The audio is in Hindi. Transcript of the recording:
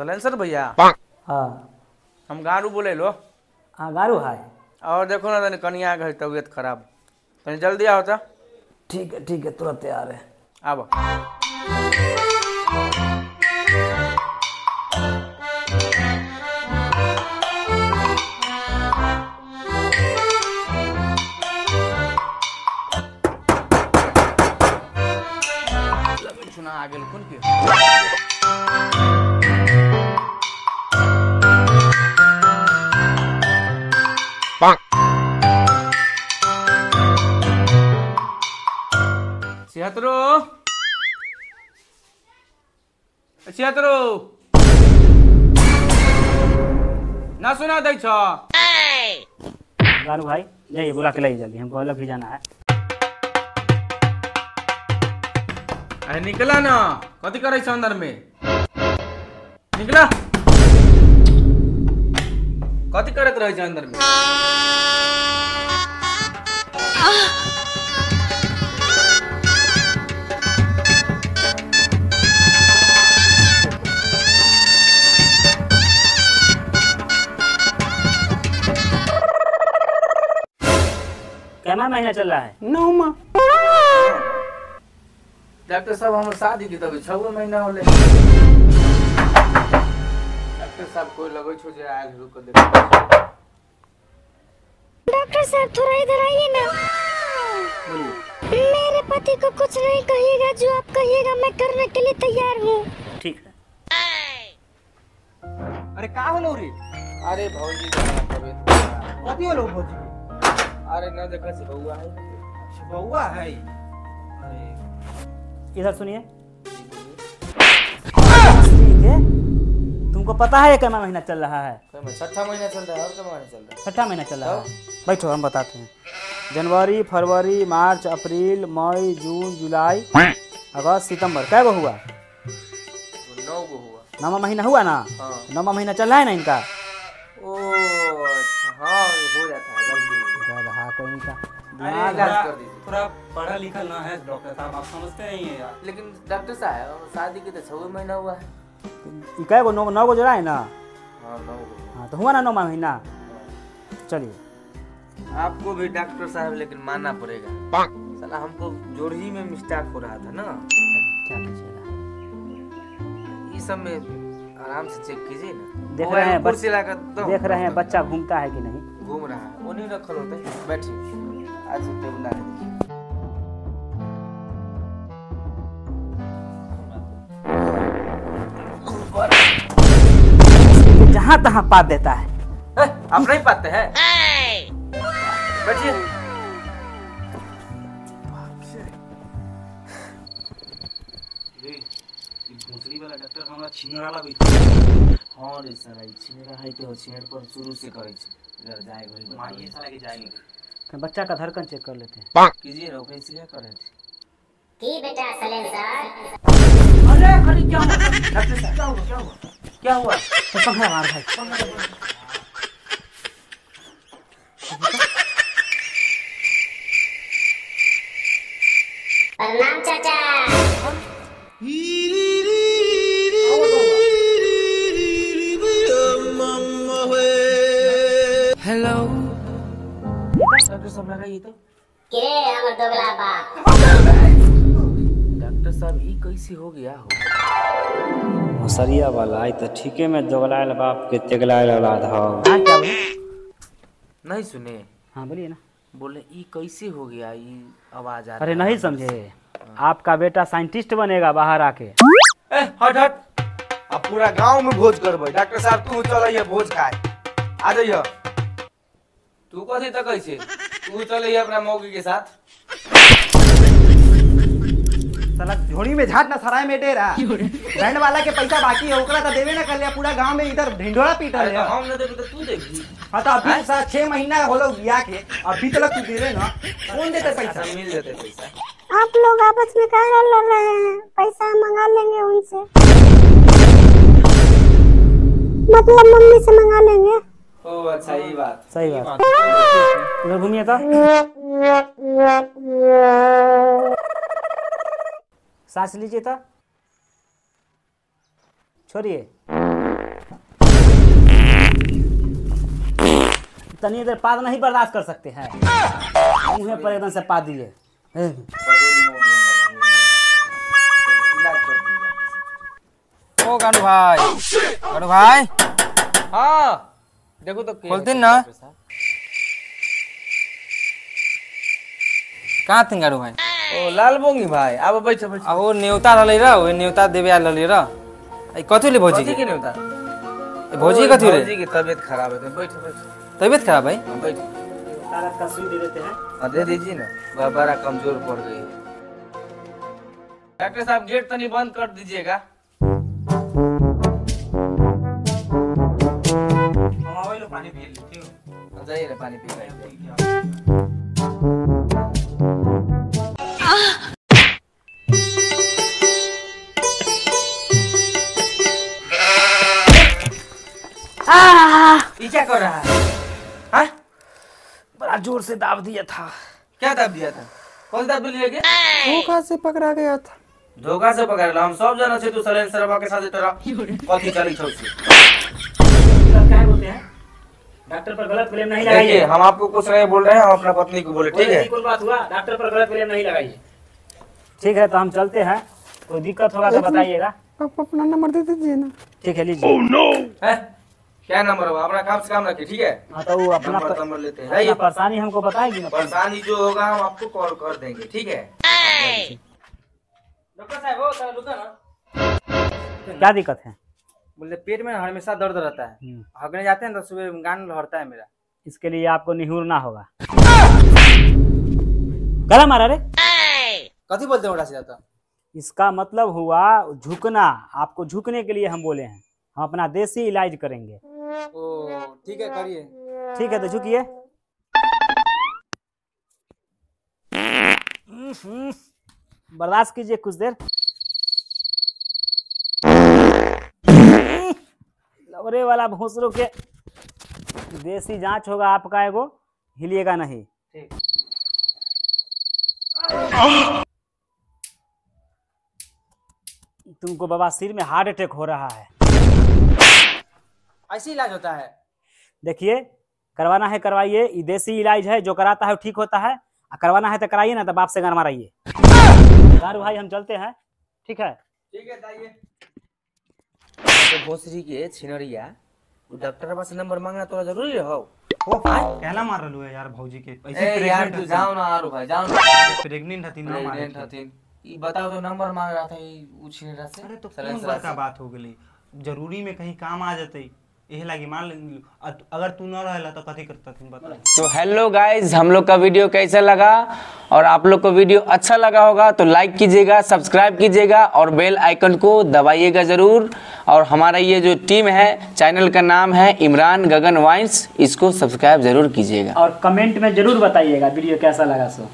सलेंसर भैया। हाँ हम गारू बोले लो। हाँ गारू है। और देखो ना तनी कनिया के तबीयत खराब, तनी जल्दी आओ तो। ठीक है तुरंत तैयार है। आबो। सुना आगे कौन की छिहत्तरो छिहत्तरो ना सुना दे छ। गारू भाई जाइए बुला के लाइए जल्दी, हमको अलग भी जाना है। अरे निकला ना, कथी करे छ अंदर में, निकला। कथी करत रहे छ अंदर में। कितना महीना चल रहा है? 9 माह। डॉक्टर साहब हमारे शादी की तभी 6 महीना होले। डॉक्टर साहब कोई लगो छो जे आयल रुक दे। डॉक्टर साहब थोड़ा इधर आइए ना। मेरे पति को कुछ नहीं कहिएगा, जो आप कहिएगा मैं करने के लिए तैयार हूँ। ठीक है। अरे का होलो रे? अरे भौजी तबीयत कथी होलो भौजी? अरे न देखा से बउआ है। बउआ है? अरे इधर सुनिए। ठीक है, तुमको पता है कितना महीना चल रहा है? 6 महीना चल रहा है। और क्या महीना चल रहा है? 6 महीना चल रहा है। बैठो हम बताते हैं। जनवरी, फरवरी, मार्च, अप्रैल, मई, जून, जुलाई, अगस्त, सितंबर, कै गो हुआ? 9 गो हुआ। 9वां महीना हुआ ना? हाँ। 9वां महीना चल रहा है ना इनका? ओ अच्छा, हाँ हो जाता है जल्दी। गधा कहीं का अरे दिमाग इलाज कर दीजिए। थोड़ा पढ़ा लिखा ना है डॉक्टर साहब, आप समझते नहीं है यार। लेकिन डॉक्टर साहब शादी के तो 6 महीना हुआ है। कै गो 9 गो जोड़ा है ना? हाँ 9 गो। हाँ तो हुआ ना 9वां महीना। चलिए आपको भी डॉक्टर साहब लेकिन मानना पड़ेगा। साला हमको जोड़ी में मिस्टेक हो रहा था ना। क्या कीजिएगा, इस सब में आराम से चेक कीजिए ना। देख रहे हैं कुर्सी लाकर दो। देख रहे हैं बच्चा घूमता है कि नहीं। घूम रहा है, वो नहीं रखल होता है। बैठिए, आज टेबल ला दीजिए। जहाँ तहाँ पात देता है। आप नहीं पाते हैं? बैठिए। दूसरी वाला डॉक्टर हमरा छिंगरा लगे। हाँ रे साला ई छिनेरा है तो छिनेर पर शुरू से करे छे। इधर जाए घरी मां ये साला के जाएंगे। बच्चा का धड़कन चेक कर लेते हैं। कीजिए ना, कैसे क्या करे थे। की बेटा सलेंसर। अरे खड़ी क्या हुआ? डॉक्टर साहब क्या हुआ? क्या हुआ? क्या हुआ? तो पंखा मार भाई। प्रणाम चाचा। हेलो डॉक्टर साहब लगाइए तो। के हमर दोगला बाप। डॉक्टर साहब ई कैसे हो गया हो? मसरिया वाला आई तो ठीके में दोगलायल बाप के तेगलायल औलाद हो। हाँ क्या बोले? नहीं सुने? हाँ बोलिए ना। बोले ई कैसे हो गया, ई आवाज आ रहा अरे नहीं समझे, आपका बेटा साइंटिस्ट बनेगा बाहर आके। हट हट, अब पूरा गांव में भोज करबे। डॉक्टर साहब तू चल ये भोज खाए, आ जाइए। तू कथी तक कैसे तू चल अपना मौगी के साथ। साला झोड़ी में झाट ना सराय में डेरा। बैंड वाला के पैसा बाकी है, ओकरा तो देवे ना कर लिया। पूरा गांव में इधर ढिंढोरा पीटल अरे है। तो हम न देबे तो तू देबी। हाँ तो अभी 6 महीना होलो बिया के, अभी तक तू देवे ना। कौन देते पैसा? मिल जाते पैसा। आप लोग आपस में काहे लड़ रहे हैं? पैसा मंगा लेंगे उनसे, मतलब मम्मी से मंगा लेंगे। ओ अच्छा ये बात सही बात। उधर घूमिए तो। सांस लीजिए तो, छोड़िए। तनी देर पाद नहीं बर्दाश्त कर सकते हैं। मुँह पर एकदम से पा दिए। ओ गानू भाई, गानू भाई हाँ देखो तो खोलते ना। कहाँ थे गानू भाई? ओ लाल बोंगी भाई अब बैठ बैठ। अब वो न्योता रहले र, वो न्योता देवे आल रहले र। आई कथि ले भौजी कथी के? के नहीं होता ए भौजी कथि रे? भौजी की तबीयत खराब है तो बैठ बैठ। तबीयत खराब है? बैठ ताकत का सुई दे देते हैं। हाँ, दे दीजिए ना, वह बड़ा कमजोर पड़ गई है। डॉक्टर साहब गेट तनी बंद कर दीजिएगा। पानी पी लेती हूँ। जाइए ना पानी पी। ये क्या कर रहा है? हाँ? बड़ा जोर से दाब दिया था। क्या दाब दिया था? कौन दाब लिया गया? धोखा से पकड़ा गया था। धोखा से पकड़ ला, हम सब जाना से तू सलेन सरवा के साथ तेरा कथी चली छौ से। क्या बोलते हैं? डॉक्टर पर गलत क्लेम नहीं देखिए लगाइए। हम आपको कुछ नहीं बोल रहे हैं, हम अपना पत्नी को बोले, ठीक है? कोई बात हुआ, डॉक्टर पर गलत क्लेम नहीं लगाइए। ठीक है तो हम चलते हैं, कोई दिक्कत होगा तो बताइएगा। आप अपना नंबर दे दीजिए ना। ठीक है लीजिए। हैं? क्या नंबर होगा? अपना काम से काम रखिए, ठीक है? हाँ तो वो अपना नंबर लेते हैं। अपना जाइए, परेशानी हमको बताएगी ना। परेशानी जो होगा हम आपको कॉल कर देंगे, ठीक है? डॉक्टर साहब वो सर रुको ना। क्या दिक्कत है? बोले पेट में हमेशा दर्द रहता है। हगने जाते हैं तो सुबह गान लहरता है मेरा। इसके लिए आपको निहुरना होगा। गला मारा रे। कथी बोलते हैं उड़ा से जाता? इसका मतलब हुआ झुकना। आपको झुकने के लिए हम बोले हैं। हम अपना देसी इलाज करेंगे। ओ ठीक है करिए। ठीक है तो झुकिए। बर्दाश्त कीजिए कुछ देर। लवरे वाला भोसरों के देसी जांच होगा आपका, एगो हिलिएगा नहीं। तुमको बवासीर में हार्ट अटैक हो रहा है। ऐसे इलाज होता है? देखिए करवाना है करवाइए, ये देसी इलाज है, जो कराता है वो ठीक होता है। करवाना है तो कराइए ना, तो बाप से गान माराइए। दारू भाई हम चलते हैं, ठीक है? ठीक है जाइए। तो भोसरी के छिनरिया वो डॉक्टर पास नंबर मांगना तोरा जरूरी हो? ओ कहला मार रहलू है यार भौजी के। ए यार तू जाओ ना आरो भाई, जाओ ना। प्रेग्नेंट हती ना मारे। प्रेग्नेंट हथिन। ई बताओ तो नंबर मांग रहा था ई उछिनेरा से। अरे तो सलेन कौन सरा बड़का से। बात हो गेली, जरूरी में कहीं काम आ जतई, यही लागी मान लेंगे। अगर तू न रहला तो कथी करता थी बता। तो हेलो गाइज, हम लोग का वीडियो कैसा लगा और आप लोग को वीडियो अच्छा लगा होगा तो लाइक कीजिएगा, सब्सक्राइब कीजिएगा और बेल आइकन को दबाइएगा ज़रूर। और हमारा ये जो टीम है, चैनल का नाम है इमरान गगन वाइन्स, इसको सब्सक्राइब ज़रूर कीजिएगा। और कमेंट में जरूर बताइएगा वीडियो कैसा लगा। सो